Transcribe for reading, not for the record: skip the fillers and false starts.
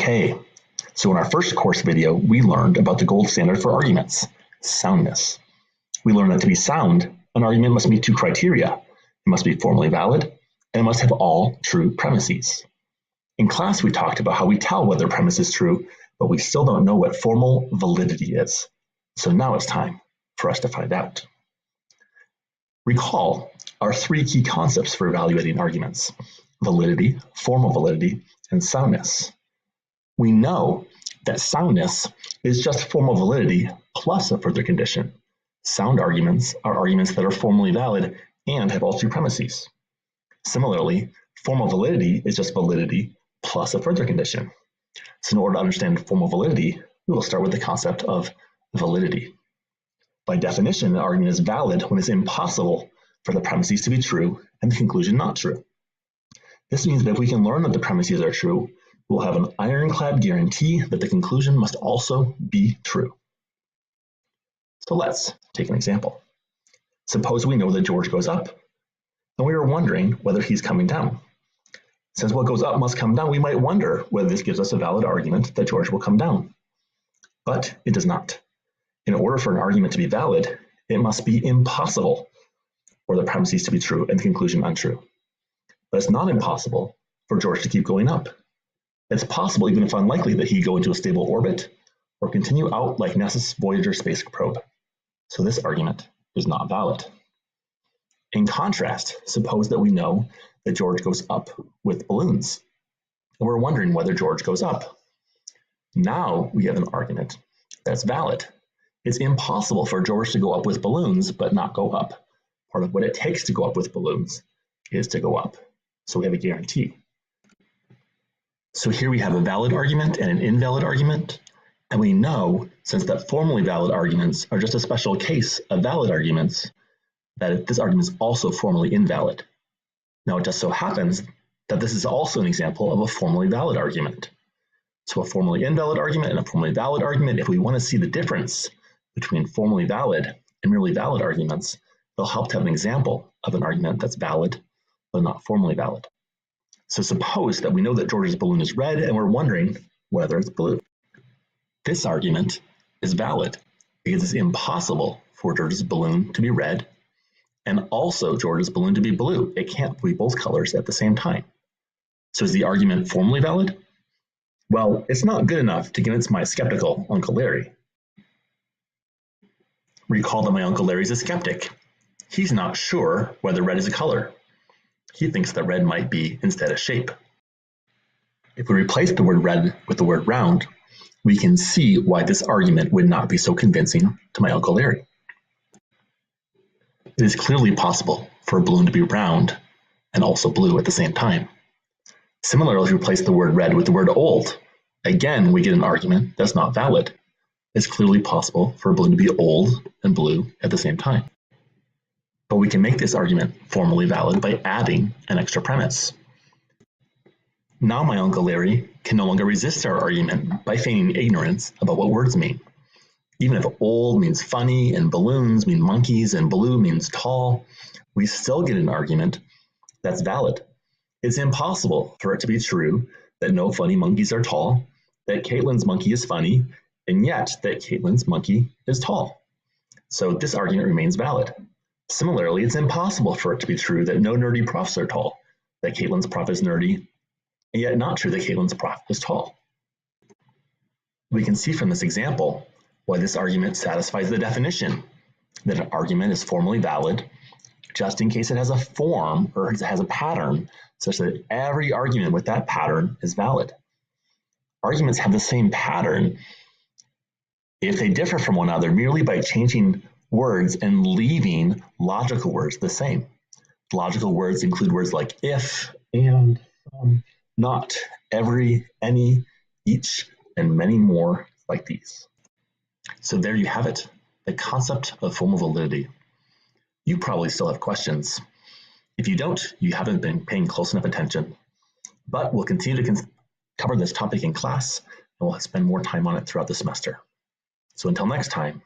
Okay, so in our first course video, we learned about the gold standard for arguments, soundness. We learned that to be sound, an argument must meet two criteria. It must be formally valid, and it must have all true premises. In class, we talked about how we tell whether a premise is true, but we still don't know what formal validity is. So now it's time for us to find out. Recall our three key concepts for evaluating arguments: validity, formal validity, and soundness. We know that soundness is just formal validity plus a further condition. Sound arguments are arguments that are formally valid and have all true premises. Similarly, formal validity is just validity plus a further condition. So in order to understand formal validity, we will start with the concept of validity. By definition, an argument is valid when it's impossible for the premises to be true and the conclusion not true. This means that if we can learn that the premises are true, we'll have an ironclad guarantee that the conclusion must also be true. So let's take an example. Suppose we know that George goes up, and we are wondering whether he's coming down. Since what goes up must come down, we might wonder whether this gives us a valid argument that George will come down. But it does not. In order for an argument to be valid, it must be impossible for the premises to be true and the conclusion untrue. But it's not impossible for George to keep going up. It's possible, even if unlikely, that he go into a stable orbit or continue out like NASA's Voyager space probe. So this argument is not valid. In contrast, suppose that we know that George goes up with balloons, and we're wondering whether George goes up. Now we have an argument that's valid. It's impossible for George to go up with balloons but not go up. Part of what it takes to go up with balloons is to go up. So we have a guarantee. So here we have a valid argument and an invalid argument, and we know, since that formally valid arguments are just a special case of valid arguments, that this argument is also formally invalid. Now it just so happens that this is also an example of a formally valid argument. So a formally invalid argument and a formally valid argument, if we want to see the difference between formally valid and merely valid arguments, they'll help to have an example of an argument that's valid but not formally valid. So suppose that we know that George's balloon is red and we're wondering whether it's blue. This argument is valid because it's impossible for George's balloon to be red and also George's balloon to be blue. It can't be both colors at the same time. So is the argument formally valid? Well, it's not good enough to convince my skeptical Uncle Larry. Recall that my Uncle Larry's a skeptic. He's not sure whether red is a color. He thinks that red might be instead a shape. If we replace the word red with the word round, we can see why this argument would not be so convincing to my Uncle Larry. It is clearly possible for a balloon to be round and also blue at the same time. Similarly, if we replace the word red with the word old, again we get an argument that's not valid. It's clearly possible for a balloon to be old and blue at the same time. But we can make this argument formally valid by adding an extra premise. Now my Uncle Larry can no longer resist our argument by feigning ignorance about what words mean. Even if old means funny and balloons mean monkeys and blue means tall, we still get an argument that's valid. It's impossible for it to be true that no funny monkeys are tall, that Caitlin's monkey is funny, and yet that Caitlin's monkey is tall. So this argument remains valid. Similarly, it's impossible for it to be true that no nerdy profs are tall, that Caitlin's prof is nerdy, and yet not true that Caitlin's prof is tall. We can see from this example why this argument satisfies the definition that an argument is formally valid just in case it has a form or it has a pattern such that every argument with that pattern is valid. Arguments have the same pattern if they differ from one another merely by changing words and leaving logical words the same. Logical words include words like if, and, not, every, any, each, and many more like these. So there you have it, the concept of formal validity. You probably still have questions. If you don't, you haven't been paying close enough attention. But we'll continue to cover this topic in class, and we'll spend more time on it throughout the semester. So until next time,